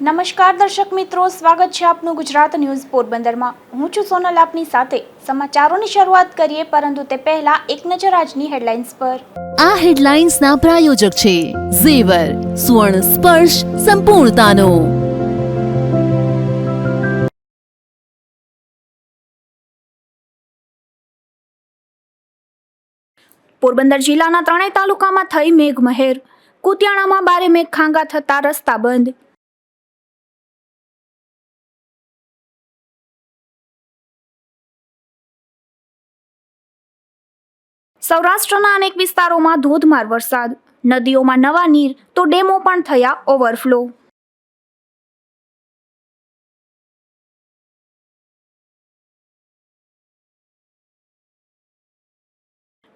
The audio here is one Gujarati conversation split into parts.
નમસ્કાર દર્શક મિત્રો, સ્વાગત છે આપનું ગુજરાત ન્યૂઝ પોરબંદરમાં। હું છું સોનલ, આપની સાથે સમાચારોની શરૂઆત કરીએ, પરંતુ તે પહેલા એક નજર આજની હેડલાઇન્સ પર। આ હેડલાઇન્સના પ્રાયોજક છે ઝેવર, સુવર્ણ સ્પર્શ સંપૂર્ણતાનો। પોરબંદર જિલ્લાના ત્રણેય તાલુકામાં થઈ મેઘમહેર। કુતિયાણામાં ભારે મેઘખાંગા થતા રસ્તા બંધ। સૌરાષ્ટ્રના અનેક વિસ્તારોમાં ધોધમાર વરસાદ। નદીઓમાં નવા નીર તો ડેમો પણ થયા ઓવરફ્લો।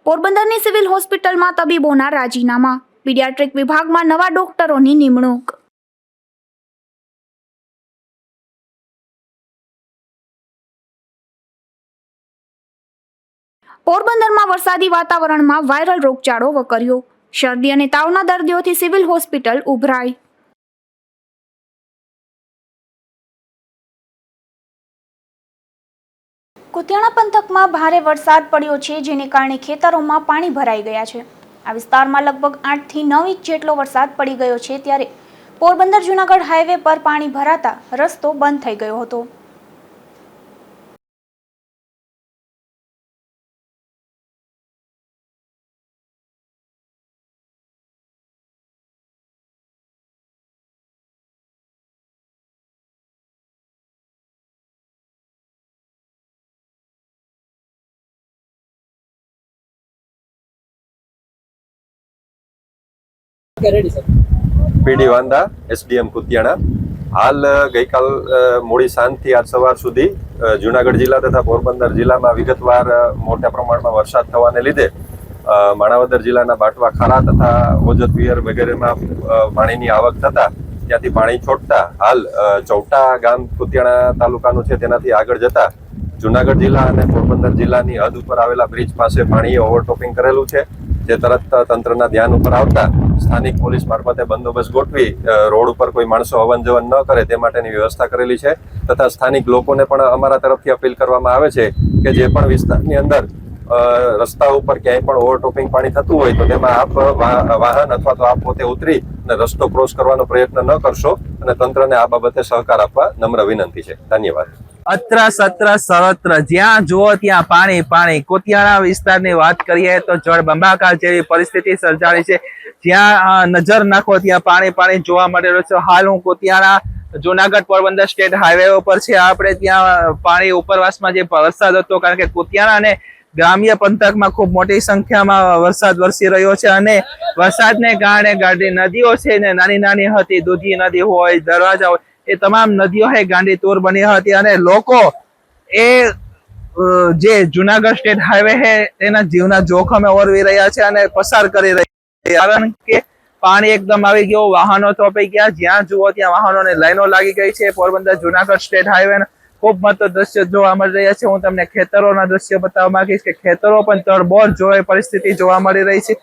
પોરબંદરની સિવિલ હોસ્પિટલમાં તબીબોના રાજીનામા। પીડિયાટ્રિક વિભાગમાં નવા ડોક્ટરોની નિમણૂક। પોરબંદરમાં વરસાદી વાતાવરણમાં વાયરલ રોગચાળો વકર્યો। શરદી અને તાવના દર્દીઓથી સિવિલ હોસ્પિટલ ઉભરાઈ। કુતિયાણા પંથકમાં ભારે વરસાદ પડ્યો છે, જેને કારણે ખેતરોમાં પાણી ભરાઈ ગયા છે। આ વિસ્તારમાં લગભગ 8 થી 9 ઇંચ જેટલો વરસાદ પડી ગયો છે, ત્યારે પોરબંદર જૂનાગઢ હાઈવે પર પાણી ભરાતા રસ્તો બંધ થઈ ગયો હતો। પીડી વાંદા એસડીએમ કુતિયાણા। હાલ ગઈકાલ મોડી સાંજથી આજ સવાર સુધી જૂનાગઢ જિલ્લા તથા પોરબંદર જિલ્લામાં વિગતવાર મોટા પ્રમાણમાં વરસાદ થવાને લીધે માણાવદર જિલ્લાના બાટવા ખારા તથા ઓજત વિયર વગેરેમાં પાણીની આવક થતા ત્યાંથી પાણી છોડતા હાલ ચૌટા ગામ કુતિયાણા તાલુકાનું છે, તેનાથી આગળ જતા જૂનાગઢ જિલ્લા અને પોરબંદર જિલ્લાની હદ ઉપર આવેલા બ્રિજ પાસે પાણીએ ઓવરટોપિંગ કરેલું છે, જે તરત તંત્રના ધ્યાન ઉપર આવતા સ્થાનિક પોલીસ મારફતે બંદોબસ્ત ગોઠવી રોડ ઉપર કોઈ માણસો અવન જવન ન કરે તે માટેની વ્યવસ્થા કરેલી છે। તથા સ્થાનિક લોકોને પણ અમારા તરફથી અપીલ કરવામાં આવે છે કે જે પણ વિસ્તારની અંદર રસ્તા ઉપર ક્યાંય પણ ઓવરટોપિંગ પાણી થતું હોય તો તેમાં આપ વાહન અથવા તો આપ પોતે ઉતરી અને રસ્તો ક્રોસ કરવાનો પ્રયત્ન ન કરશો અને તંત્રને આ બાબતે સહકાર આપવા નમ્ર વિનંતી છે। ધન્યવાદ। અત્ર સત્ર સર્વત્ર જ્યાં જુઓ ત્યાં પાણી પાણી। કુતિયાણા વિસ્તારની વાત કરીએ તો જળબંબાકાર જેવી પરિસ્થિતિ સર્જાણી છે। જ્યાં નજર નાખો ત્યાં પાણી પાણી જોવા મળી રહ્યું છે। હાલ હું કુતિયાણા જૂનાગઢ પોરબંદર સ્ટેટ હાઈવે ઉપર છે। આપણે ત્યાં પાણી ઉપરવાસમાં જે વરસાદ હતો, કારણ કે કુતિયાણા અને ગ્રામ્ય પંથકમાં ખૂબ મોટી સંખ્યામાં વરસાદ વરસી રહ્યો છે અને વરસાદને કારણે ગાંડી નદીઓ છે ને નાની નાની હતી, દૂધી નદી હોય, દરવાજા હોય, એ તમામ નદીઓ ગાંડી તૂર બની હતી અને લોકો એ જે જૂનાગઢ સ્ટેટ હાઈવે છે તેના જીવના જોખમે ઓરવી રહ્યા છે અને પસાર કરી રહ્યા છે, કારણ કે પાણી એકદમ આવી ગયું, વાહનો થોપાઈ ગયા, જ્યાં જુઓ ત્યાં વાહનોની લાઈનો લાગી ગઈ છે। પોરબંદર જૂનાગઢ સ્ટેટ હાઈવે ખૂબ મહત્વ દ્રશ્ય જોવા મળી રહ્યા છે। હું તમને ખેતરોના દ્રશ્ય બતાવવા માંગીશ કે ખેતરો પણ તળબોળ જોવા પરિસ્થિતિ જોવા મળી રહી છે।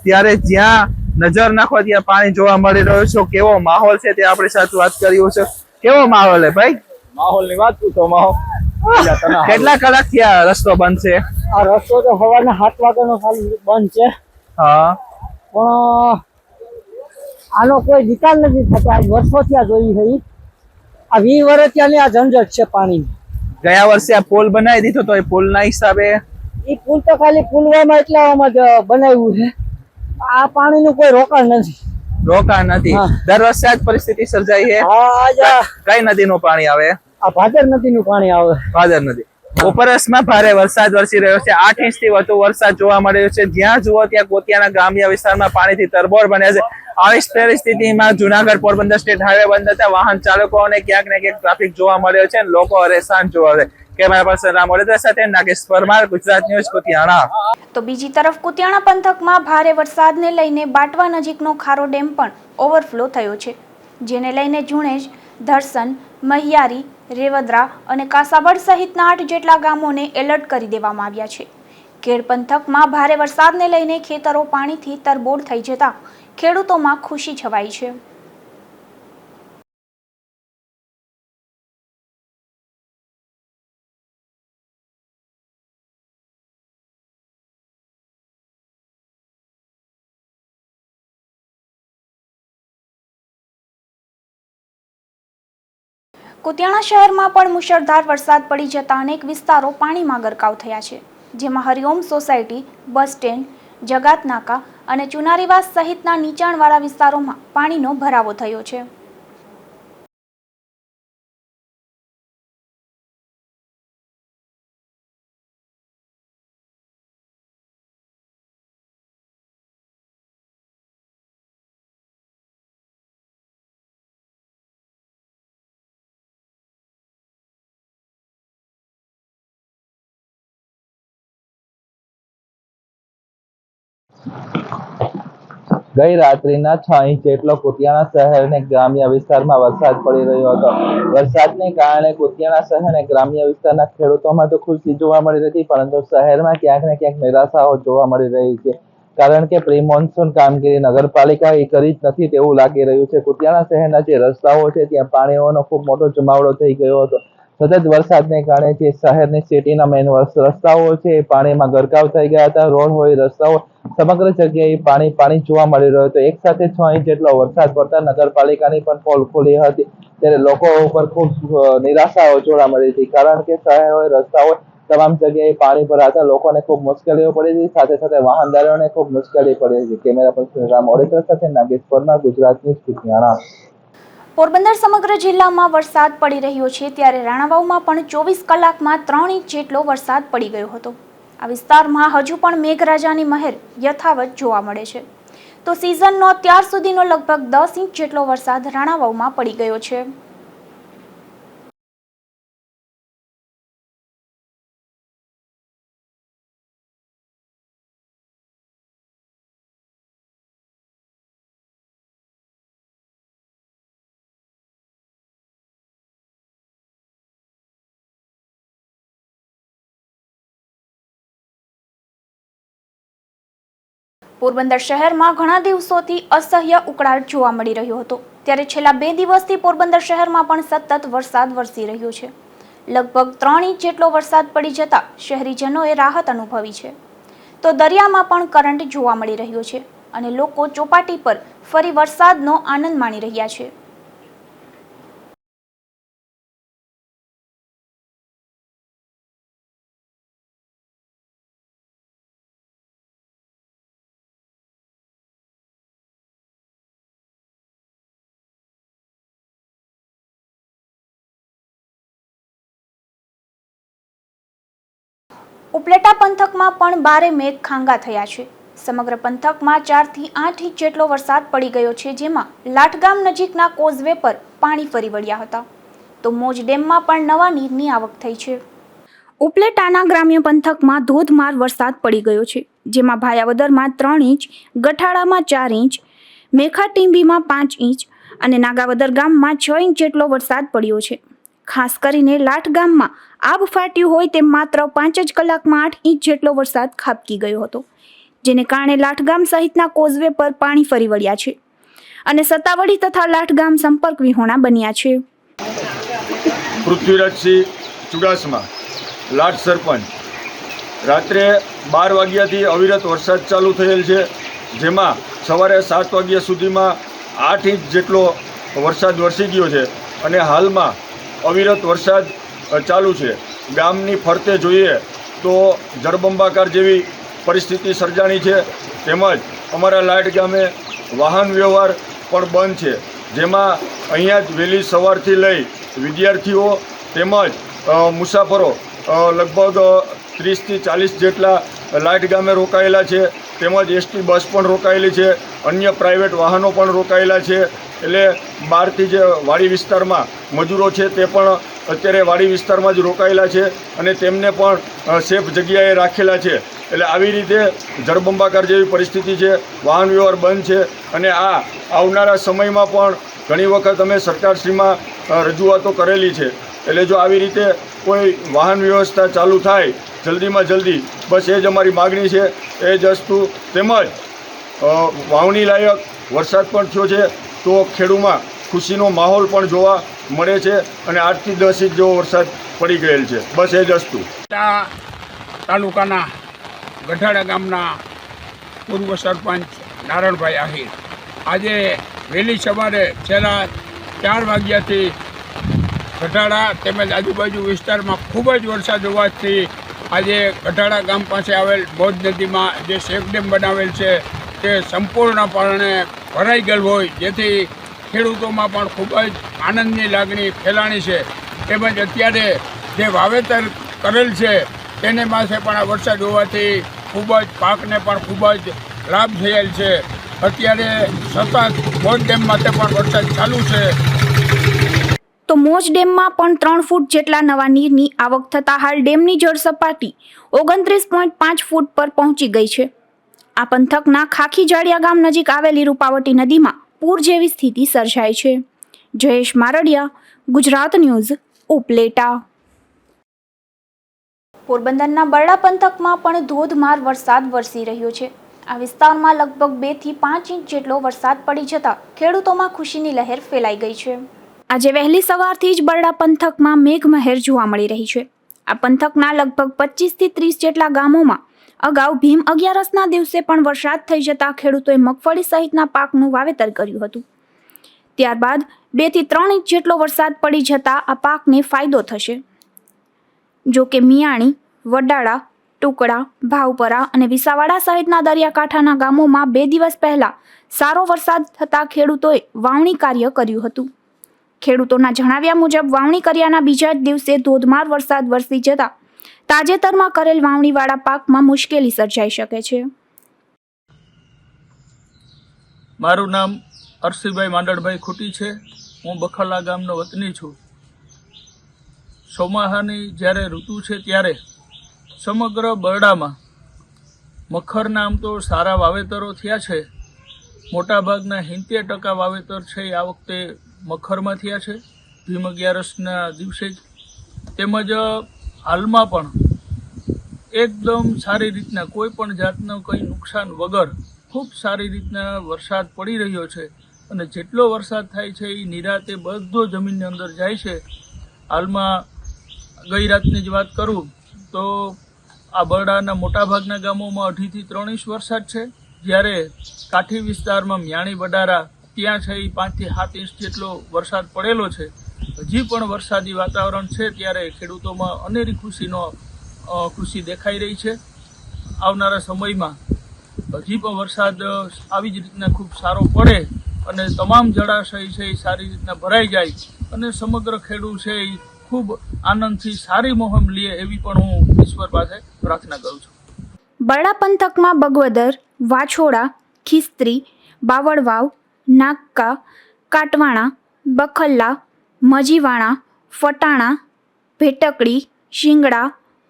ત્યારે જ્યાં નજર નાખો ત્યાં પાણી જોવા મળી રહ્યું છે। કેવો માહોલ છે તે આપણી સાથે વાત કર્યું છે। કેવો માહોલ છે ભાઈ? માહોલ ની વાત પૂછો। માહોલ કેટલા કલાક થી આ રસ્તો બંધ છે? આ રસ્તો તો સવારના 7 વાગ્યાનો બંધ છે। હા, પણ આનો કોઈ નિકાલ નથી થતો। આજ વર્ષોથી આ જોઈ છે। આ 20 વર્ષથી આ ઝંઝટ છે પાણી। ગયા વર્ષે આ પુલ બનાવી દીધો તો એ પુલ ના હિસાબે એ પુલ તો ખાલી પુલવામાં એટલામાં જ બનાવ્યું છે। આ પાણીનું કોઈ રોકાણ નથી। રોકાણ નથી। દર વર્ષે આ જ પરિસ્થિતિ સર્જાય છે। હા, કઈ નદીનું પાણી આવે? આ ભાદર નદીનું પાણી આવે। ભાદર નદી ઉપરવાસમાં ભારે વરસાદ વરસી રહ્યો છે। 8 ઇંચથી વધુ વરસાદ જોવા મળ્યો છે। જ્યાં જુઓ ત્યાં કુતિયાણા ગ્રામ્ય વિસ્તારમાં પાણીથી તરબોળ બન્યા છે। આવી પરિસ્થિતિમાં જૂનાગઢ પોરબંદર સ્ટેટ હાઈવે બંધ થતા વાહન ચાલકોને ક્યાંક ને ક્યાંક ટ્રાફિક જોવા મળ્યો છે અને લોકો પરેશાન જોવા છે। કેમેરા પર્સન રામ વડોદરા સાથે નાગેશ પરમાર, ગુજરાત ન્યૂઝ, કુતિયાણા। તો બીજી તરફ કુતિયાણા પંથકમાં ભારે વરસાદને લઈને બાટવા નજીકનો ખારો ડેમ પણ ઓવરફ્લો થયો છે, જેને લઈને જુણેજ, ધરસન, મહિયારી, રેવદરા અને કાસાબડ સહિતના 8 જેટલા ગામોને એલર્ટ કરી દેવામાં આવ્યા છે। ખેડ પંથકમાં ભારે વરસાદને લઈને ખેતરો પાણીથી તરબોળ થઈ જતા ખેડૂતોમાં ખુશી છવાઈ છે। કુતિયાણા શહેરમાં પણ મુશળધાર વરસાદ પડી જતા અનેક વિસ્તારો પાણીમાં ગરકાવ થયા છે, જેમાં હરિઓમ સોસાયટી, બસ સ્ટેન્ડ, જગાત નાકા અને ચુનારીવાસ સહિતના નીચાણવાળા વિસ્તારોમાં પાણીનો ભરાવો થયો છે. ગઈ રાત્રિના 6 ઇંચ જેટલો કુતિયાણા શહેર અને ગ્રામ્ય વિસ્તારમાં વરસાદ પડી રહ્યો હતો. વરસાદને કારણે કુતિયાણા શહેર અને ગ્રામ્ય વિસ્તારના ખેડૂતોમાં તો ખુશી જોવા મળી હતી, પરંતુ શહેરમાં ક્યાંક ને ક્યાંક નિરાશાઓ જોવા મળી રહી છે, કારણ કે પ્રી મોન્સૂન કામગીરી નગરપાલિકા એ કરી જ નથી તેવું લાગી રહ્યું છે. કુતિયાણા શહેરના જે રસ્તાઓ છે ત્યાં પાણીઓનો ખૂબ મોટો જમાવડો થઈ ગયો હતો. સતત વરસાદને કારણે જે શહેરની સિટીના મેઇન રસ્તાઓ છે એ પાણીમાં ગરકાવ થઈ ગયા હતા. રોડ હોય, રસ્તાઓ, સમગ્ર જગ્યાએ પાણી જોવા મળી રહ્યો હતો. એક સાથે 6 ઇંચ જેટલો વરસાદ પડતા નગરપાલિકાની પણ પોલ ખુલી હતી, ત્યારે લોકો ઉપર ખૂબ નિરાશાઓ જોવા મળી હતી, કારણ કે શહેર હોય, રસ્તા હોય, તમામ જગ્યાએ પાણી ભરાતા લોકોને ખૂબ મુશ્કેલીઓ પડી હતી. સાથે સાથે વાહનદારોને ખૂબ મુશ્કેલી પડી હતી. કેમેરા પર્સન રામ ઓડેકર સાથે નાગેશ પરમાર, ગુજરાત ન્યૂઝ, કુતિયાણા. પોરબંદર સમગ્ર જિલ્લામાં વરસાદ પડી રહ્યો છે, ત્યારે રાણાવાવમાં પણ 24 કલાકમાં 3 ઇંચ જેટલો વરસાદ પડી ગયો હતો. આ વિસ્તારમાં હજુ પણ મેઘરાજાની મહેર યથાવત જોવા મળે છે. તો સિઝનનો અત્યાર સુધીનો લગભગ 10 ઇંચ જેટલો વરસાદ રાણાવાવમાં પડી ગયો છે. પોરબંદર શહેરમાં ઘણા દિવસોથી અસહ્ય ઉકળાટ જોવા મળી રહ્યો હતો, ત્યારે છેલ્લા 2 દિવસથી પોરબંદર શહેરમાં પણ સતત વરસાદ વરસી રહ્યો છે. લગભગ 3 ઇંચ જેટલો વરસાદ પડી જતા શહેરીજનોએ રાહત અનુભવી છે. તો દરિયામાં પણ કરંટ જોવા મળી રહ્યો છે અને લોકો ચોપાટી પર ફરી વરસાદનો આનંદ માણી રહ્યા છે. ઉપલેટા પંથકમાં પણ ભારે મેઘ ખાંગા થયા છે. સમગ્ર પંથકમાં 4 થી 8 ઇંચ જેટલો વરસાદ પડી ગયો છે, જેમાં લાઠગામ નજીકના કોઝવે પર પાણી ફરી વળ્યા હતા. તો મોજ ડેમમાં પણ નવા નીરની આવક થઈ છે. ઉપલેટાના ગ્રામ્ય પંથકમાં ધોધમાર વરસાદ પડી ગયો છે, જેમાં ભાયાવદરમાં 3 ઇંચ, ગઠાળામાં 4 ઇંચ, મેખાટીંબીમાં 5 ઇંચ અને નાગાવદર ગામમાં 6 ઇંચ જેટલો વરસાદ પડ્યો છે. ખાસ કરીને લાઠ ગામમાં આબ ફાટ્યું હોય તેમ માત્ર 5 જ કલાકમાં 8 ઇંચ જેટલો વરસાદ ખાબકી ગયો હતો, જેને કારણે લાઠગામ સહિતના કોઝવે પર પાણી ફરી વળ્યા છે અને સત્તાવડી તથા લાઠગામ સંપર્ક વિહોણા બન્યા છે. પૃથ્વીરાજસિંહ ચુડાસમા, લાઠ સરપંચ. રાત્રે 12 વાગ્યાથી અવિરત વરસાદ ચાલુ થયેલ છે, જેમાં સવારે 7 વાગ્યા સુધીમાં 8 ઇંચ જેટલો વરસાદ વરસી ગયો છે અને હાલમાં અવિરત વરસાદ ચાલુ છે. ગામની ફરતે જોઈએ તો જળબંબાકાર જેવી પરિસ્થિતિ સર્જાણી છે, તેમજ અમારા લાઠ ગામે વાહન વ્યવહાર પણ બંધ છે, જેમાં અહીંયા જ વહેલી સવારથી લઈ વિદ્યાર્થીઓ તેમજ મુસાફરો લગભગ 30 થી 40 જેટલા લાઠ ગામે રોકાયેલા છે, તેમજ એસટી બસ પણ રોકાયેલી છે, અન્ય પ્રાઇવેટ વાહનો પણ રોકાયેલા છે. એટલે બહારથી જે વાડી વિસ્તારમાં મજૂરો છે તે પણ અત્યારે વાડી વિસ્તારમાં જ રોકાયેલા છે અને તેમને પણ સેફ જગ્યાએ રાખેલા છે. એટલે આવી રીતે જળબંબાકાર જેવી પરિસ્થિતિ છે, વાહન વ્યવહાર બંધ છે અને આ આવનારા સમયમાં પણ ઘણી વખત અમે સરકારશ્રીમાં રજૂઆતો કરેલી છે. એટલે જો આવી રીતે કોઈ વાહન વ્યવસ્થા ચાલુ થાય જલ્દીમાં જલ્દી, બસ એ જ અમારી માગણી છે. એ જ વસ્તુ તેમજ વાવણી લાયક વરસાદ પણ થયો છે, તો ખેડૂમાં ખુશીનો માહોલ પણ જોવા મળે છે અને 8 થી 10 ઇંચ જેવો વરસાદ પડી ગયેલ છે. બસ એ જ વસ્તુ. તાલુકાના ગઢાડા ગામના પૂર્વ સરપંચ નારણભાઈ આહિર આજે વહેલી સવારે છેલ્લા 4 વાગ્યાથી ગઢાડા તેમજ આજુબાજુ વિસ્તારમાં ખૂબ જ વરસાદ હોવાથી આજે ગઢાડા ગામ પાસે આવેલ બોધ નદીમાં જે શેક ડેમ બનાવેલ છે તે સંપૂર્ણપણે ભરાઈ ગયેલ હોય, જેથી ખેડૂતોમાં પણ ખૂબ જ આનંદની લાગણી ફેલાણી છે. તેમજ અત્યારે જે વાવેતર કરેલ છે તેને પાસે પણ આ વરસાદ હોવાથી ખૂબ જ પાકને પણ ખૂબ જ લાભ થયેલ છે. અત્યારે સતત બોધ ડેમ માટે પણ વરસાદ ચાલુ છે. તો મોજ ડેમમાં પણ 3 ફૂટ જેટલા નવા નીરની આવક થતાં હાલ ડેમની જળ સપાટી 29.5 ફૂટ પર પહોંચી ગઈ છે. આ પંથકના ખાખી જાડિયા ગામ નજીક આવેલી રૂપાવટી નદીમાં પૂર જેવી સ્થિતિ સર્જાઈ છે. જયેશ મારડિયા, ગુજરાત ન્યૂઝ, ઉપલેટા. પોરબંદરના બરડા પંથકમાં પણ ધોધમાર વરસાદ વરસી રહ્યો છે. આ વિસ્તારમાં લગભગ 2 થી 5 ઇંચ જેટલો વરસાદ પડી જતા ખેડૂતોમાં ખુશીની લહેર ફેલાઈ ગઈ છે. આજે વહેલી સવારથી જ બરડા પંથકમાં મેઘમહેર જોવા મળી રહી છે. આ પંથકના લગભગ 25 થી 30 જેટલા ગામોમાં અગાઉ ભીમ 11ના દિવસે પણ વરસાદ થઈ જતા ખેડૂતોએ મગફળી સહિતના પાકનું વાવેતર કર્યું હતું. ત્યારબાદ 2 થી 3 ઇંચ જેટલો વરસાદ પડી જતા આ પાકને ફાયદો થશે. જો કે મિયાણી, વડાળા, ટુકડા, ભાવપરા અને વિસાવાડા સહિતના દરિયાકાંઠાના ગામોમાં 2 દિવસ પહેલા સારો વરસાદ થતા ખેડૂતોએ વાવણી કાર્ય કર્યું હતું. ખેડૂતોના જણાવ્યા મુજબ વાવણી કર્યાના બીજા જ દિવસે ધોધમાર વરસાદ વરસી જતા તાજેતરમાં કરેલ વાવણીવાળા પાકમાં મુશ્કેલી સર્જાઈ શકે છે. મારું નામ અરસીભાઈ માંડળભાઈ ખૂટી છે. હું બખલા ગામનો વતની છું. ચોમાસાની જ્યારે ઋતુ છે ત્યારે સમગ્ર બરડામાં મગફળીના આમ તો સારા વાવેતરો થયા છે. મોટાભાગના 70% વાવેતર છે આ વખતે મગફળીમાં થયા છે ભીમ 11ના દિવસે જ. તેમજ હાલમાં પણ એકદમ સારી રીતના કોઈ પણ જાતનું કંઈ નુકસાન વગર ખૂબ સારી રીતના વરસાદ પડી રહ્યો છે અને જેટલો વરસાદ થાય છે એ નિરાતે બધો જમીનની અંદર જાય છે. હાલમાં ગઈ રાતની જ વાત કરું તો આ બરડાના મોટાભાગના ગામોમાં 2.5 થી 3 ઇંચ વરસાદ છે, જ્યારે કાઠી વિસ્તારમાં મિયાણી વડારા ત્યાં છે એ 5 થી 7 ઇંચ જેટલો વરસાદ પડેલો છે. હજી પણ વરસાદી વાતાવરણ છે ત્યારે ખેડૂતોમાં અનેરી ખુશી દેખાઈ રહી છે. આવનારા સમયમાં હજી પણ વરસાદ આવી જ રીતના ખૂબ સારો પડે અને તમામ જળાશય છે એ સારી રીતના ભરાઈ જાય અને સમગ્ર ખેડૂત છે એ ખૂબ આનંદથી સારી મોહમ લે એવી પણ હું ઈશ્વર પાસે પ્રાર્થના કરું છું. બરડા પંથકમાં બગવદર, વાછોડા, ખીસ્ત્રી, બાવળવાવ, નાગકા, કાટવાણા, બખલ્લા, મજીવાણા, ફટાણા, ભેટકડી, શિંગડા,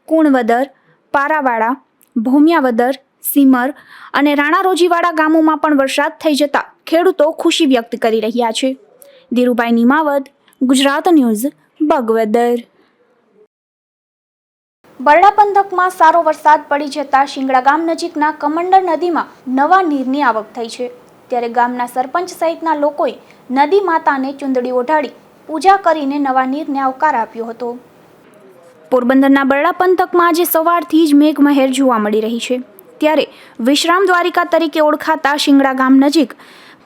કુણવદર, પારાવાડા, ભોમિયાવદર, સીમર અને રાણારોજીવાડા ગામોમાં પણ વરસાદ થઈ જતા ખેડૂતો ખુશી વ્યક્ત કરી રહ્યા છે. ધીરુભાઈ નિમાવત, ગુજરાત ન્યૂઝ, બગવદર. બરડા પંથકમાં સારો વરસાદ પડી જતા શિંગડા ગામ નજીકના કમંડર નદીમાં નવા નીરની આવક થઈ છે. ત્યારે ગામના સરપંચ સહિતના લોકોએ નદી માતાને ચુંદડી ઓઢાડી પૂજા કરીને નવા નીરને આવકાર આપ્યો હતો. પોરબંદરના બરડા પંથકમાં આજે સવારથી જ મેઘમહેર જોવા મળી રહી છે. ત્યારે વિશ્રામ દ્વારિકા તરીકે ઓળખાતા શિંગડા ગામ નજીક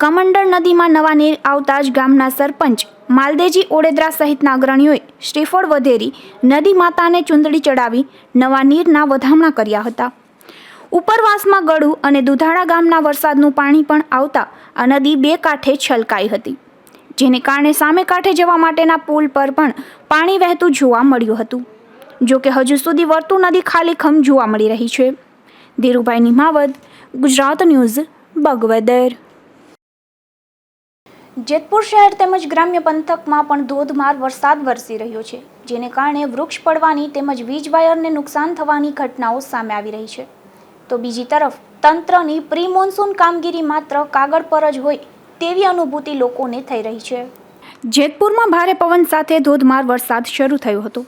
કમંડર નદીમાં નવા નીર આવતા જ ગામના સરપંચ માલદેજી ઓડેદરા સહિતના અગ્રણીઓએ શ્રીફળ વધેરી નદી માતાને ચુંદડી ચડાવી નવા નીરના વધામણા કર્યા હતા. ઉપરવાસમાં ગળુ અને દુધાળા ગામના વરસાદનું પાણી પણ આવતા આ નદી 2 કાંઠે છલકાઈ હતી, જેને કારણે સામે કાંઠે જવા માટેના પુલ પર પણ પાણી વહેતું જોવા મળ્યું હતું. જો કે હજુ સુધી વર્તુ નદી ખાલીખમ જોવા મળી રહી છે. ધીરુભાઈ નિમાવત, ગુજરાત ન્યૂઝ, બગવદર. જેતપુર શહેર તેમજ ગ્રામ્ય પંથકમાં પણ ધોધમાર વરસાદ વરસી રહ્યો છે, જેને કારણે વૃક્ષ પડવાની તેમજ વીજ વાયરને નુકસાન થવાની ઘટનાઓ સામે આવી રહી છે. તો બીજી તરફ તંત્રની પ્રી મોન્સૂન કામગીરી માત્ર કાગળ પર જ હોય તેવી અનુભૂતિ લોકોને થઈ રહી છે. જેતપુરમાં ભારે પવન સાથે ધોધમાર વરસાદ શરૂ થયો હતો,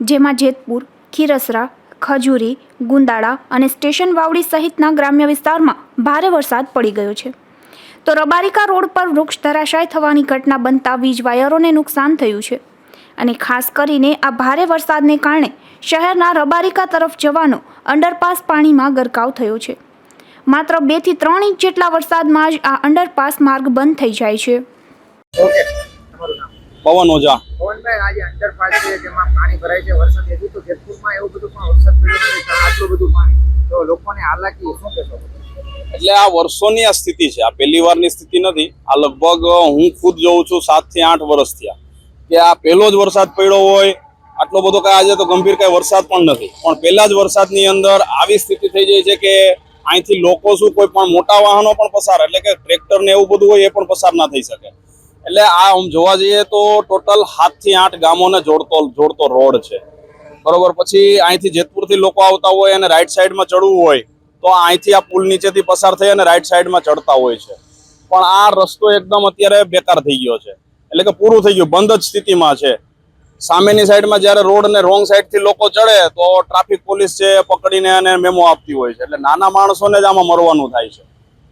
જેમાં જેતપુર, ખીરસરા, ખજૂરી, ગુંદાળા અને સ્ટેશન વાવડી સહિતના ગ્રામ્ય વિસ્તારમાં ભારે વરસાદ પડી ગયો છે. તો રબારિકા રોડ પર વૃક્ષ ધરાશાય થવાની ઘટના બનતા વીજ વાયરોને નુકસાન થયું છે અને ખાસ કરીને આ ભારે વરસાદને કારણે શહેરના રબારિકા તરફ જવાનો અંડરપાસ પાણીમાં ગરકાવ થયો છે. માત્ર 2 થી 3 ઇંચ જેટલા વરસાદમાં જ આ અંડરપાસ માર્ગ બંધ થઈ જાય છે. પવન ઓઝા. પવનભાઈ, આજે અંડરપાસ છે જેમાં પાણી ભરાય છે, વરસાદ હજી તો જેતપુરમાં એવું બધું પણ વરસાદ પડ્યો નથી, આટલું બધું પાણી, તો લોકોને હાલાકી શું કહેશો? એટલે આ વર્ષોની આ સ્થિતિ છે, આ પહેલી વારની સ્થિતિ નથી. આ લગભગ હું ખુદ જોઉં છું 7 થી 8 વર્ષ થયા કે આ પહેલો જ વરસાદ પડ્યો હોય. આટલો બધો કઈ આજે તો ગંભીર કઈ વરસાદ પણ નથી, પણ પહેલા જ વરસાદની અંદર આવી સ્થિતિ થઈ જાય છે કે અહીંથી લોકો શું કોઈ પણ મોટા વાહનો પણ પસાર, એટલે કે ટ્રેક્ટર ને એવું બધું હોય એ પણ પસાર ના થઈ શકે. એટલે આ આમ જોવા જઈએ તો ટોટલ 7 થી 8 ગામોને જોડતો રોડ છે, બરોબર. પછી અહીંથી જેતપુરથી લોકો આવતા હોય અને રાઈટ સાઈડમાં ચડવું હોય તો અહીંથી આ પુલ નીચેથી પસાર થઈ અને રાઈટ સાઈડમાં ચડતા હોય છે. પણ આ રસ્તો એકદમ અત્યારે બેકાર થઈ ગયો છે, એટલે કે પૂરું થઈ ગયું, બંધ જ સ્થિતિમાં છે. સામેની સાઈડમાં જ્યારે રોડ ને રોંગ સાઈડથી લોકો ચડે તો ટ્રાફિક પોલીસ છે પકડીને અને મેમો આપતી હોય છે. એટલે નાના માણસોને જ આમાં મરવાનું થાય છે.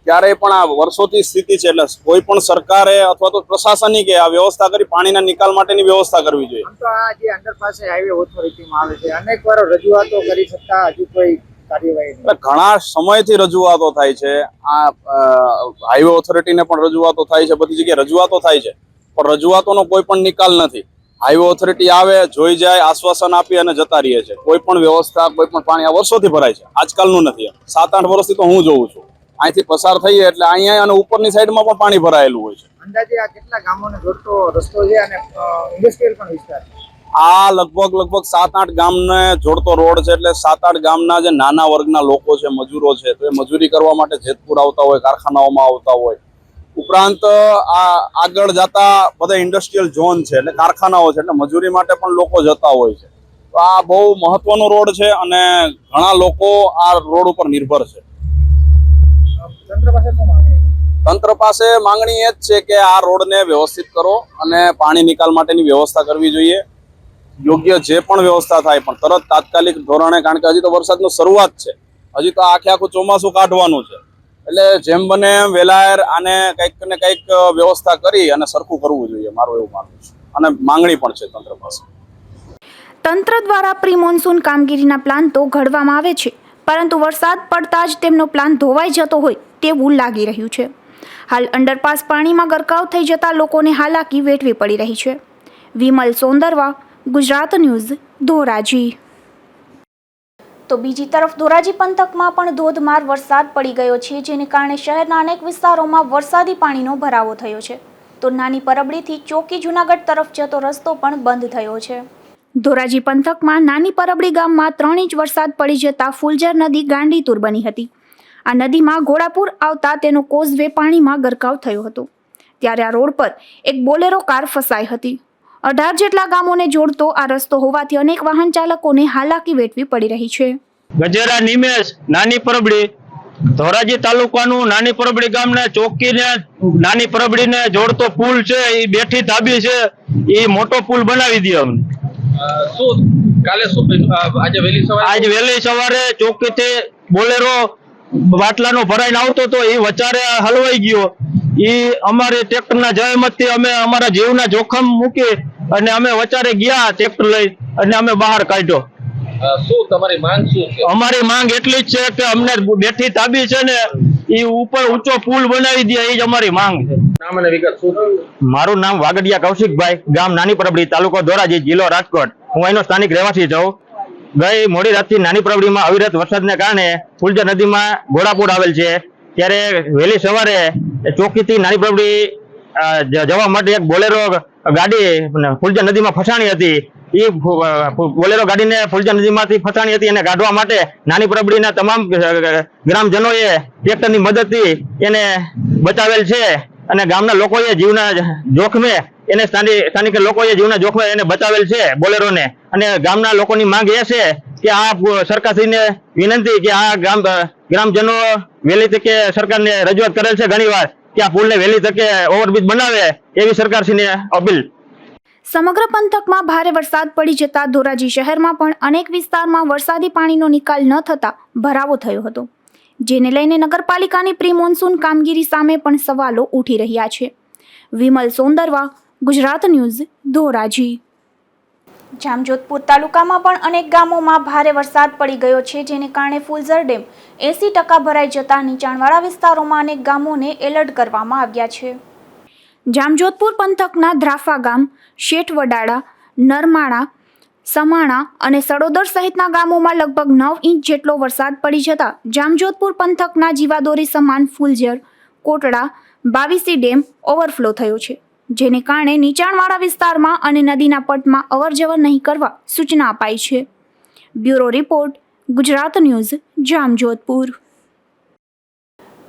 ક્યારેય પણ આ વર્ષોથી સ્થિતિ છે, એટલે કોઈ પણ સરકારે અથવા તો પ્રશાસનિકે આ વ્યવસ્થા કરી પાણીના નિકાલ માટેની વ્યવસ્થા કરવી જોઈએ. આમ તો આ જે અંડરપાસ છે હાઈવે ઓથોરિટીમાં આવે છે, અનેક વાર રજૂઆતો કરી છતાં હજુ કોઈ કાર્યવાહી નહીં. ઘણા સમયથી રજૂઆતો થાય છે, આ હાઈવે ઓથોરિટીને પણ રજૂઆતો થાય છે, બધી જગ્યાએ રજૂઆતો થાય છે, પણ રજૂઆતોનો કોઈ પણ નિકાલ નથી. હાઈવે ઓથોરિટી આવે, જોઈ જાય, આશ્વાસન આપી અને જતા રહે છે. કોઈ પણ વ્યવસ્થા, કોઈ પણ પાણી આ વર્ષોથી ભરાય છે, આજકાલનું નથી. 7-8 વર્ષથી તો હું જોઉં છું. અહીંથી પસાર થઈએ એટલે અહીંયા અને ઉપરની સાઈડમાં પણ પાણી ભરાયેલું હોય છે. અંદાજે આ કેટલા ગામોને જોડતો રસ્તો છે અને ઇન્ડસ્ટ્રીયલ પણ વિસ્તાર છે? આ લગભગ 7-8 ગામને જોડતો રોડ છે, એટલે 7-8 ગામના જે નાના વર્ગના લોકો છે, મજૂરો છે, તો એ મજૂરી કરવા માટે જેતપુર આવતા હોય, કારખાનાઓમાં આવતા હોય. ઉપરાંત આ આગળ જતા બધા ઇન્ડસ્ટ્રીયલ ઝોન છે, એટલે કારખાનાઓ છે, એટલે મજૂરી માટે પણ લોકો જતા હોય છે. તો આ બહુ મહત્વનો રોડ છે અને ઘણા લોકો આ રોડ ઉપર નિર્ભર છે. તંત્ર પાસે માંગણી એ જ છે કે આ રોડને વ્યવસ્થિત કરો અને પાણી નિકાલ માટેની વ્યવસ્થા કરવી જોઈએ. યોગ્ય જે પણ વ્યવસ્થા થાય પણ તરત તાત્કાલિક ધોરણે, કારણ કે હજી તો વરસાદની શરૂઆત છે, હજી તો આખું ચોમાસું કાઢવાનું છે. એટલે જેમ બને એમ વહેલા આને કંઈક ને કંઈક વ્યવસ્થા કરી અને સરખું કરવું જોઈએ, મારું એવું માનવું છે અને માંગણી પણ છે તંત્ર પાસે. તંત્ર દ્વારા પ્રી મોન્સૂન કામગીરીના પ્લાન તો ઘડવામાં આવે છે, પરંતુ વરસાદ પડતા જ તેમનો પ્લાન ધોવાઈ જતો હોય તેવું લાગી રહ્યું છે. હાલ અંડરપાસ પાણીમાં ગરકાવ થઈ જતા લોકોને હાલાકી વેઠવી પડી રહી છે. વિમલ સોંદરવા, ગુજરાત ન્યૂઝ, ધોરાજી. તો બીજી તરફ ધોરાજી પંથકમાં પણ ધોધમાર વરસાદ પડી ગયો છે, જેને કારણે શહેરના અનેક વિસ્તારોમાં વરસાદી પાણીનો ભરાવો થયો છે. તો નાની પરબડીથી ચોકી જૂનાગઢ તરફ જતો રસ્તો પણ બંધ થયો છે. ધોરાજી પંથકમાં નાની પરબડી ગામમાં 3 ઇંચ વરસાદ પડી જતા ફુલઝર નદી ગાંડીતુર બની હતી. આ નદીમાં ઘોડાપુર આવતા તેનો કોઝવે પાણીમાં ગરકાવ થયો હતો. ત્યારે આ રોડ પર એક બોલેરો કાર ફસાઈ હતી. 18 જેટલા ગામોને જોડતો આ રસ્તો હોવાથી અનેક વાહન ચાલકોને હાલાકી વેઠવી પડી રહી છે. ગજેરા નિમેશ નાની પરબડી ધોરાજી તાલુકાનું નાની પરબડી ગામને ચોકીને નાની પરબડીને જોડતો પુલ છે, એ બેઠી ધાબી છે, એ મોટો પુલ બનાવી દે અમને. આજે વહેલી સવારે ચોકીથી બોલેરો બાટલાનો ભરાઈને આવતો હતો, એ વચારે હલવાઈ ગયો. એ અમારે ટ્રેક્ટરના જહેમતથી અમે અમારા જીવના જોખમ મૂકી અને અમે વચારે ગયા ટ્રેક્ટર લઈ અને અમે બહાર કાઢ્યો. શું તમારી માંગ શું છે? અમારી માંગ એટલી જ છે કે અમને બેઠી તાબી છે ને એ ઉપર ઊંચો પુલ બનાવી દે, એ જ અમારી માંગ છે. નામ અને વિગત શું? મારું નામ વાગડિયા કૌશિકભાઈ, ગામ નાની પરબડી, તાલુકો ધોરાજી, જિલ્લો રાજકોટ. હું અહીંનો સ્થાનિક રહેવાસી છું. ગઈ મોડી રાતથી નાની પરબડીમાં અવિરત વરસાદને કારણે ફુલઝર નદીમાં ઘોડાપુર આવેલ છે. ત્યારે વહેલી સવારે ચોકીથી નાની પરબડી જવા માટે એક બોલેરો ગાડી ફુલઝર નદીમાં ફસાણી હતી. એ બોલેરો ગાડીને ફુલઝર નદીમાંથી ફસાણી હતી એને કાઢવા માટે નાની પરબડીના તમામ ગ્રામજનોએ ટ્રેક્ટરની મદદથી એને બચાવેલ છે અને ગામના લોકોએ જીવના જોખમે એને સ્થાનિક લોકોએ જીવના જોખમે એને બચાવેલ છે બોલેરોને. અને ગામના લોકોની માંગ એ છે કે આ સરકારશ્રીને વિનંતી કે આ ગ્રામજનો વહેલી તકે સરકારને રજૂઆત કરેલ છે ઘણીવાર કે આ પુલને વહેલી તકે ઓવરબ્રિજ બનાવે એવી સરકારશ્રીને અપીલ. સમગ્ર પંથકમાં ભારે વરસાદ પડી જતા ધોરાજી શહેરમાં પણ અનેક વિસ્તારમાં વરસાદી પાણીનો નિકાલ ન થતા ભરાવો થયો હતો, જેને લઈને નગરપાલિકાની પ્રી મોન્સૂન કામગીરી સામે પણ સવાલો ઉઠી રહ્યા છે. વિમલ સોંદરવા, ગુજરાત ન્યૂઝ, ધોરાજી. જામજોધપુર તાલુકામાં પણ અનેક ગામોમાં ભારે વરસાદ પડી ગયો છે, જેને કારણે ફુલઝર ડેમ 80% ભરાઈ જતા નીચાણવાળા વિસ્તારોમાં અનેક ગામોને એલર્ટ કરવામાં આવ્યા છે. જામજોધપુર પંથકના ધ્રાફા ગામ, શેઠવડાળા, નરમાણા, સમાણા અને સડોદર સહિતના ગામોમાં લગભગ 9 ઇંચ જેટલો વરસાદ પડી જતા જામજોધપુર પંથકના જીવાદોરી સમાન ફૂલઝર, કોટડા, બાવીસી ડેમ ઓવરફ્લો થયો છે, જેને કારણે નીચાણવાળા વિસ્તારમાં અને નદીના પટમાં અવરજવર નહીં કરવા સૂચના અપાઈ છે. Bureau report, Gujarat news, Jamjodhpur.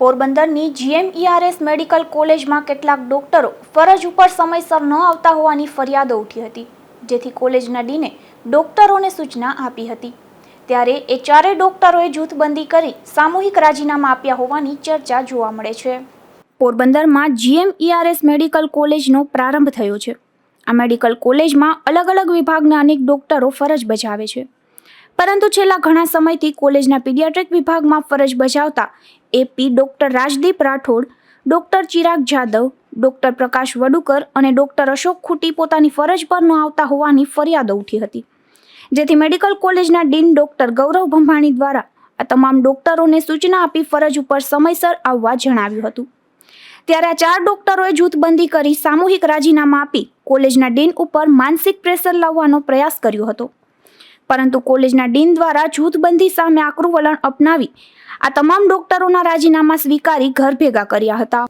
પોરબંદરની GMERS મેડિકલ કોલેજમાં કેટલાક ડોક્ટરો ફરજ ઉપર સમયસર ન આવતા હોવાની ફરિયાદો ઉઠી હતી, જેથી કોલેજના ડીને ડોક્ટરોને સૂચના આપી હતી. ત્યારે એ ચારેય ડોક્ટરોએ જૂથબંધી કરી સામૂહિક રાજીનામા આપ્યા હોવાની ચર્ચા જોવા મળે છે. પોરબંદરમાં GMERS મેડિકલ કોલેજનો પ્રારંભ થયો છે. આ મેડિકલ કોલેજમાં અલગ અલગ વિભાગના અનેક ડોક્ટરો ફરજ બજાવે છે, પરંતુ છેલ્લા ઘણા સમયથી કોલેજના પીડિયાટ્રિક વિભાગમાં ફરજ બજાવતા AP doctor Rajdeep Rathod, doctor Chirag Jadav, doctor Prakash Vadukar અને ડોક્ટર અશોક ખૂટી પોતાની ફરજ પર ન આવતા હોવાની ફરિયાદો ઉઠી હતી, જેથી મેડિકલ કોલેજના ડીન ડોક્ટર ગૌરવ ભંભાણી દ્વારા આ તમામ ડોક્ટરોને સૂચના આપી ફરજ ઉપર સમયસર આવવા જણાવ્યું હતું. ત્યારે આ 4 ડોક્ટરોએ જૂથબંધી કરી સામૂહિક રાજીનામા આપી કોલેજના ડીન ઉપર માનસિક પ્રેશર લાવવાનો પ્રયાસ કર્યો હતો, પરંતુ કોલેજના ડીન દ્વારા જૂથબંધી સામે આકરું વલણ અપનાવી આ તમામ ડોક્ટરોના રાજીનામા સ્વીકારી ઘર ભેગા કર્યા હતા.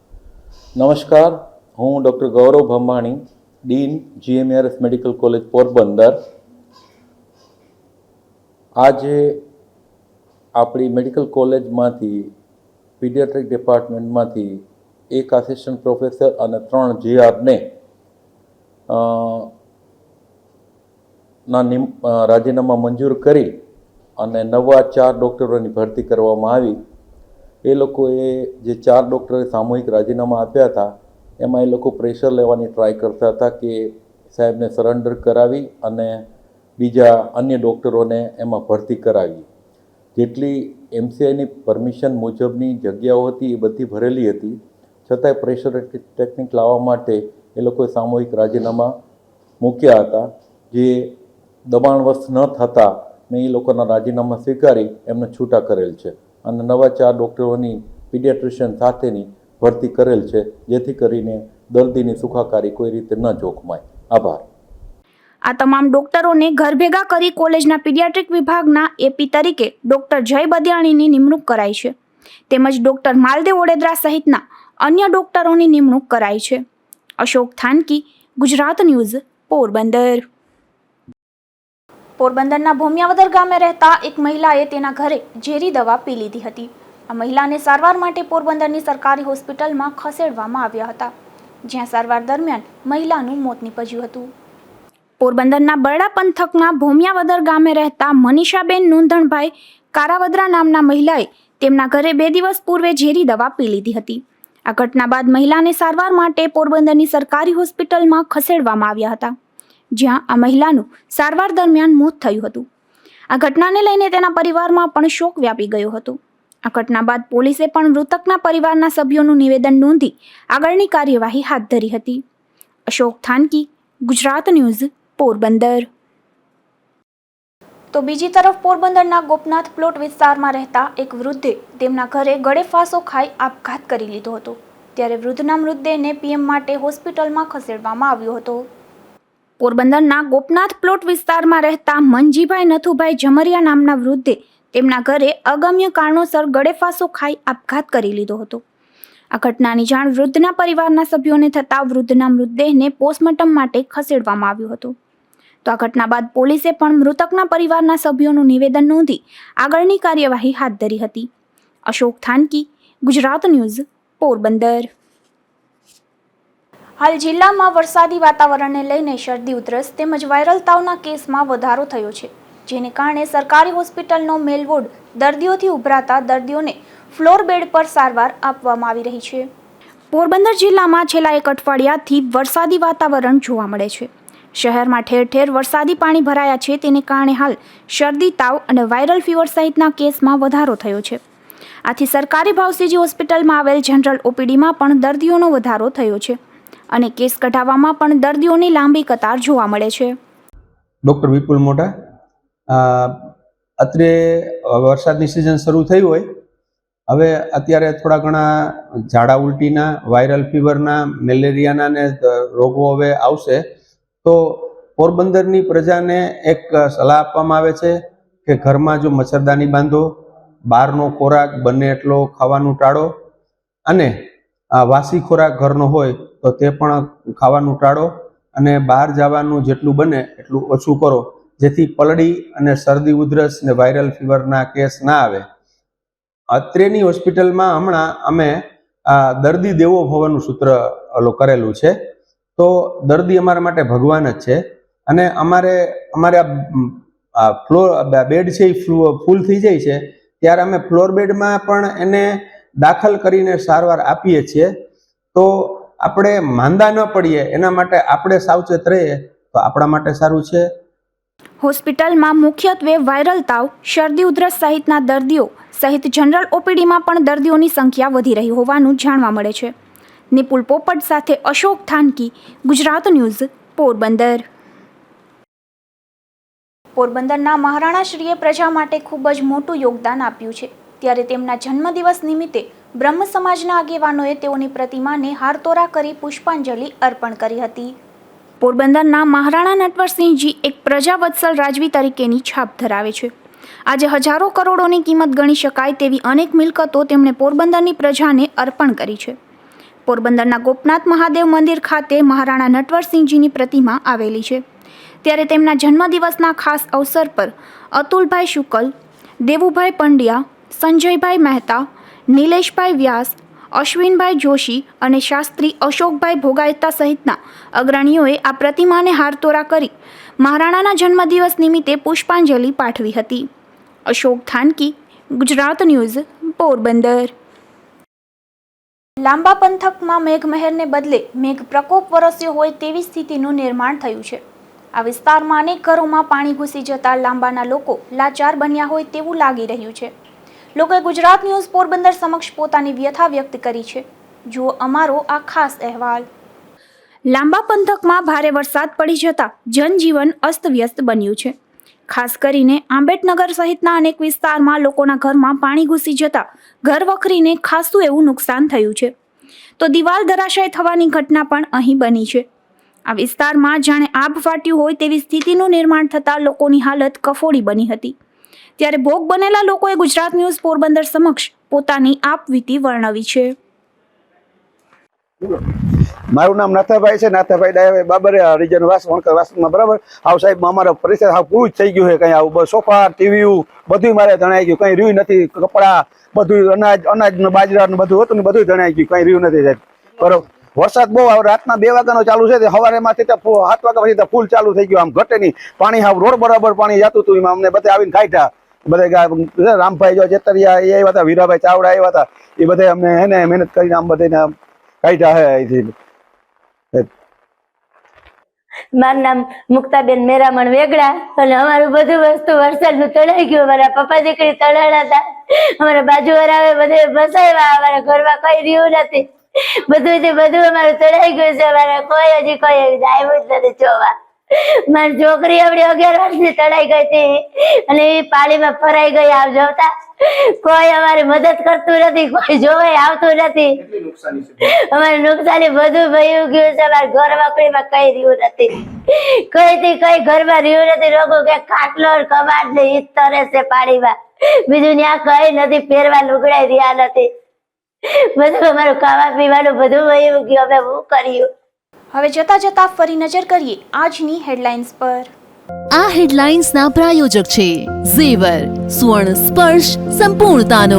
નમસ્કાર, હું doctor Gaurav Bhambhani, dean GMERS medical college Porbandar. આજે આપણી મેડિકલ કોલેજમાંથી પીડિયાટ્રિક ડિપાર્ટમેન્ટમાંથી એક આસિસ્ટન્ટ પ્રોફેસર અને 3 GRને રાજીનામા મંજૂર કરી અને નવા 4 ડૉક્ટરોની ભરતી કરવામાં આવી. એ લોકોએ જે 4 ડૉક્ટરે સામૂહિક રાજીનામા આપ્યા હતા એમાં એ લોકો પ્રેશર લેવાની ટ્રાય કરતા હતા કે સાહેબને સરેન્ડર કરાવી અને બીજા અન્ય ડૉક્ટરોને એમાં ભરતી કરાવી. જેટલી MCIની પરમિશન મુજબની જગ્યાઓ હતી એ બધી ભરેલી હતી, છતાંય પ્રેશર ટેકનિક લાવવા માટે એ લોકોએ સામૂહિક રાજીનામા મૂક્યા હતા, જે દબાણવશ ન થતાં મેં એ લોકોના રાજીનામા સ્વીકારી એમને છૂટા કરેલ છે અને નવા 4 ડૉક્ટરોની પીડિયાટ્રિશિયન સાથેની ભરતી કરેલ છે, જેથી કરીને દર્દીની સુખાકારી કોઈ રીતે ન જોખમાય. આભાર. આ તમામ ડોક્ટરોને ઘર ભેગા કરી કોલેજના પીડિયાટ્રિક વિભાગના એપી તરીકે ડોક્ટર જય બદિયાણીની નિમણૂક કરાઈ છે, તેમજ ડોક્ટર માલદેવ ઓડેદરા સહિતના અન્ય ડોક્ટરોની નિમણૂક કરાઈ છે. અશોક થાનકી, ગુજરાત ન્યૂઝ, પોરબંદર. પોરબંદરના ભોમિયાવદર ગામે રહેતા એક મહિલાએ તેના ઘરે ઝેરી દવા પી લીધી હતી. આ મહિલાને સારવાર માટે પોરબંદરની સરકારી હોસ્પિટલમાં ખસેડવામાં આવ્યા હતા, જ્યાં સારવાર દરમિયાન મહિલાનું મોત નીપજ્યું હતું. પોરબંદરના બરડા પંથકના ભોમિયાવદર ગામે રહેતા મનીષાબેન નોંધણભાઈ કારાવદરા નામના મહિલાએ તેમના ઘરે 2 દિવસ પૂર્વે ઝેરી દવા પી લીધી હતી. આ ઘટના બાદ મહિલાને સારવાર માટે પોરબંદરની સરકારી હોસ્પિટલમાં ખસેડવામાં આવ્યા હતા, જ્યાં આ મહિલાનું સારવાર દરમિયાન મોત થયું હતું. આ ઘટનાને લઈને તેના પરિવારમાં પણ શોક વ્યાપી ગયો હતો. આ ઘટના બાદ પોલીસે પણ મૃતકના પરિવારના સભ્યોનું નિવેદન નોંધી આગળની કાર્યવાહી હાથ ધરી હતી. અશોક થાનકી, ગુજરાત ન્યૂઝ, પોરબંદર. તો બીજી તરફ પોરબંદરના ગોપનાથ પ્લોટ વિસ્તારમાં રહેતા એક વૃદ્ધે તેમના ઘરે ગળે ફાંસો ખાઈ આપઘાત કરી લીધો હતો. ત્યારે વૃદ્ધના મૃતદેહને PM માટે હોસ્પિટલમાં ખસેડવામાં આવ્યો હતો. પોરબંદરના ગોપનાથ પ્લોટ વિસ્તારમાં રહેતા મનજીભાઈ નથુભાઈ જમરિયા નામના વૃદ્ધે તેમના ઘરે અગમ્ય કારણોસર ગળે ફાંસો ખાઈ આપઘાત કરી લીધો હતો. આ ઘટનાની જાણ વૃદ્ધના પરિવારના સભ્યોને થતાં વૃદ્ધના મૃતદેહને પોસ્ટમોર્ટમ માટે ખસેડવામાં આવ્યો હતો. તો આ ઘટના બાદ પોલીસે પણ મૃતકના પરિવારના સભ્યોનું નિવેદન નોંધી આગળની કાર્યવાહી હાથ ધરી હતી. અશોક થાનકી, ગુજરાત ન્યૂઝ, પોરબંદર. હાલ જિલ્લામાં વરસાદી વાતાવરણને લઈને શરદી ઉધરસ તેમજ વાયરલ તાવના કેસમાં વધારો થયો છે, જેને કારણે સરકારી હોસ્પિટલનો મેલ વોર્ડ દર્દીઓથી ઉભરાતા દર્દીઓને ફ્લોર બેડ પર સારવાર આપવામાં આવી રહી છે. પોરબંદર જિલ્લામાં છેલ્લા 1 અઠવાડિયાથી વરસાદી વાતાવરણ જોવા મળે છે. શહેરમાં ઠેર ઠેર વરસાદી પાણી ભરાયા છે, તેને કારણે હાલ શરદી, તાવ અને વાયરલ ફીવર સહિતના કેસમાં વધારો થયો છે. આથી સરકારી ભાવસીજી હોસ્પિટલમાં આવેલ જનરલ OPDમાં પણ દર્દીઓનો વધારો થયો છે અને કેસ કઢાવવામાં પણ દર્દીઓની લાંબી કતાર જોવા મળે છે. ડૉક્ટર વિપુલ મોટા. અત્રે વરસાદની સિઝન શરૂ થઈ હોય હવે અત્યારે થોડા ઘણા ઝાડા ઉલટીના, વાયરલ ફીવરના, મેલેરિયાના ને રોગો હવે આવશે. તો પોરબંદરની પ્રજાને એક સલાહ આપવામાં આવે છે કે ઘરમાં જો મચ્છરદાની બાંધો, બહારનો ખોરાક બને એટલો ખાવાનું ટાળો, અને વાસી ખોરાક ઘરનો હોય તો તે પણ ખાવાનું ટાળો, અને બહાર જવાનું જેટલું બને એટલું ઓછું કરો, જેથી પલડી અને શરદી ઉધરસ ને વાયરલ ફીવરના કેસ ના આવે. અત્રેની હોસ્પિટલમાં હમણાં અમે દર્દી દેવો ભવનું સૂત્ર કરેલું છે. તો દર્દી અમારા માટે ભગવાન જ છે, અને અમારે ફ્લોર બેડ છે એ ફૂલ થઈ જાય છે ત્યારે અમે ફ્લોર બેડમાં પણ એને દાખલ કરીને સારવાર આપીએ છીએ. તો આપણે માંદા ન પડીએ એના માટે આપણે સાવચેત રહીએ તો આપણા માટે સારું છે. હોસ્પિટલમાં મુખ્યત્વે વાયરલ તાવ, શરદી ઉધરસ સહિતના દર્દીઓ સહિત જનરલ ઓપીડીમાં પણ દર્દીઓની સંખ્યા વધી રહી હોવાનું જાણવા મળે છે. નિપુલ પોપટ સાથે અશોક થાનકી, ગુજરાત ન્યૂઝ, પોરબંદર. પોરબંદરના મહારાણાશ્રીએ પ્રજા માટે ખૂબ જ મોટું યોગદાન આપ્યું છે, ત્યારે તેમના જન્મદિવસ નિમિત્તે બ્રહ્મ સમાજના આગેવાનોએ તેઓની પ્રતિમાને હારતોરા કરી પુષ્પાંજલિ અર્પણ કરી હતી. પોરબંદરના મહારાણા નટવરસિંહજી એક પ્રજાવત્સલ રાજવી તરીકેની છાપ ધરાવે છે. આજે હજારો કરોડોની કિંમત ગણી શકાય તેવી અનેક મિલકતો તેમણે પોરબંદરની પ્રજાને અર્પણ કરી છે. પોરબંદરના ગોપનાથ મહાદેવ મંદિર ખાતે મહારાણા નટવરસિંહજીની પ્રતિમા આવેલી છે, ત્યારે તેમના જન્મદિવસના ખાસ અવસર પર અતુલભાઈ શુકલ, દેવુભાઈ પંડ્યા, સંજયભાઈ મહેતા, નિલેશભાઈ વ્યાસ, અશ્વિનભાઈ જોશી અને શાસ્ત્રી અશોકભાઈ ભોગાયતા સહિતના અગ્રણીઓએ આ પ્રતિમાને હારતોરા કરી મહારાણાના જન્મદિવસ નિમિત્તે પુષ્પાંજલિ પાઠવી હતી. અશોક થાનકી, ગુજરાત ન્યૂઝ, પોરબંદર. લાંબા પંથકમાં મેઘમહેરને બદલે મેઘ પ્રકોપ વરસ્યો હોય તેવી સ્થિતિનું નિર્માણ થયું છે. આ વિસ્તારમાં અનેક ઘરોમાં પાણી ઘૂસી જતા લાંબાના લોકો લાચાર બન્યા હોય તેવું લાગી રહ્યું છે. લોકોએ ગુજરાત ન્યૂઝ પોરબંદર સમક્ષ પોતાની વ્યથા વ્યક્ત કરી છે. જુઓ અમારો આ ખાસ અહેવાલ. લાંબા પંથકમાં ભારે વરસાદ પડી જતા જનજીવન અસ્તવ્યસ્ત બન્યું છે. ખાસ કરીને આંબેડનગર સહિતના અનેક વિસ્તારમાં લોકોના ઘરમાં પાણી ઘૂસી જતા ઘર વખરીને ખાસું એવું નુકસાન થયું છે. તો દિવાલ ધરાશાય થવાની ઘટના પણ અહીં બની છે. આ વિસ્તારમાં જાણે આભ ફાટ્યું હોય તેવી સ્થિતિનું નિર્માણ થતાં લોકોની હાલત કફોડી બની હતી. ત્યારે ભોગ બનેલા લોકોએ ગુજરાત ન્યૂઝ પોરબંદર સમક્ષ પોતાની આપવીતી વર્ણવી છે. મારું નામ નાથાભાઈ છે, નાથાભાઈ ડાયાભાઈ બાબરિયા, રીજન વાસણમાં. બરાબર, આવું સાહેબ અમારા પરિસર આવું પૂરું જ થઈ ગયું છે. કંઈ આવું સોફા, ટીવી બધું મારે જણાઈ ગયું, કંઈ રહ્યું નથી. કપડા બધું, અનાજ બાજરાનું બધું હતું ને બધું જણાઈ ગયું, કંઈ રહ્યું નથી સાહેબ. બરોબર, વરસાદ બહુ આવે. રાતના 2 વાગ્યાનો ચાલુ છે, સવારેમાંથી 7 વાગ્યા પછી ફૂલ ચાલુ થઈ ગયું. આમ ઘટે નહીં પાણી, હાવ રોડ બરાબર પાણી જતું હતું. એમાં અમને બધા આવીને કાઢ્યા. બધા રામભાઈ જો ચેતરિયા એ આવ્યા હતા, વીરાભાઈ ચાવડા આવ્યા હતા, એ બધા અમને એને મહેનત કરીને આમ બધાને કાઢ્યા હે અહીંથી. મારું નામ મુક્તાબેન મેરામણ વેગડા, અને અમારું બધું વસ્તુ વરસાદનું તણાઈ ગયું. અમારા પપ્પા દીકરી તણાણા હતા, અમારા બાજુવાળા બધે બસાવ્યા. અમારા ઘરમાં કઈ રહ્યું નથી, બધું અમારું તણાઈ ગયું છે. અમારે કોઈ હજી કોઈ આવ્યું જ નથી જોવા. મારી છોકરી આપડી 11 વર્ષની તણાઈ ગઈ હતી અને એ પાણીમાં ફરાઈ ગઈ. આવ જોતા કોઈ અમારી મદદ કરતું નથી, કોઈ જોવાય આવતું નથી. અમારે નુકસાની બધું ભયું ગયું છે. અમારા ઘર વાકડીમાં કઈ રહ્યું નથી, કઈ ઘરમાં રહ્યું નથી. લોકો કે ખાટલો કબાટ ને ઈજ તરે છે પાણીમાં, બીજું ત્યાં કઈ નથી. પહેરવા લુગડાઈ રહ્યા નથી. બધું અમારું ખાવા પીવાનું બધું ભયું ગયું. અમે શું કર્યું? હવે જતા જતા ફરી નજર કરીએ આજની હેડલાઇન્સ પર. આ હેડલાઇન્સના પ્રાયોજક છે ઝેવર, સુવર્ણ સ્પર્શ સંપૂર્ણતાનો.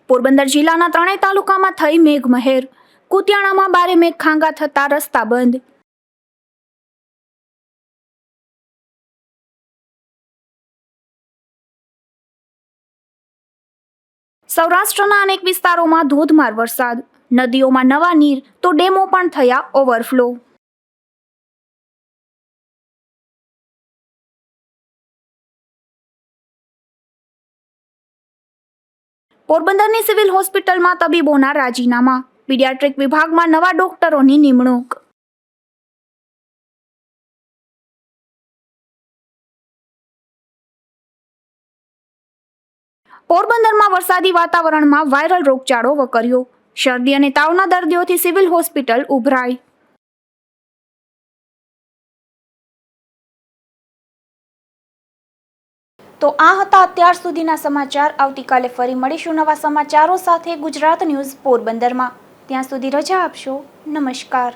પોરબંદર જિલ્લાના 3 તાલુકામાં થઈ મેઘમહેર. કુતિયાણામાં ભારે મેઘખાંગા થતા રસ્તા બંધ. સૌરાષ્ટ્રના અનેક વિસ્તારોમાં ધોધમાર વરસાદ. નદીઓમાં નવા નીર તો ડેમો પણ થયા ઓવરફ્લો. પોરબંદરની સિવિલ હોસ્પિટલમાં તબીબોના રાજીનામા. પીડિયાટ્રિક વિભાગમાં નવા ડોક્ટરોની નિમણૂક. પોરબંદરમાં વરસાદી વાતાવરણમાં વાયરલ રોગચાળો વકર્યો. શરદી અને તાવના દર્દીઓથી સિવિલ હોસ્પિટલ ઉભરાઈ. તો આ હતા અત્યાર સુધીના સમાચાર. આવતીકાલે ફરી મળીશું નવા સમાચારો સાથે ગુજરાત ન્યૂઝ પોરબંદરમાં. ત્યાં સુધી રજા આપશો. નમસ્કાર.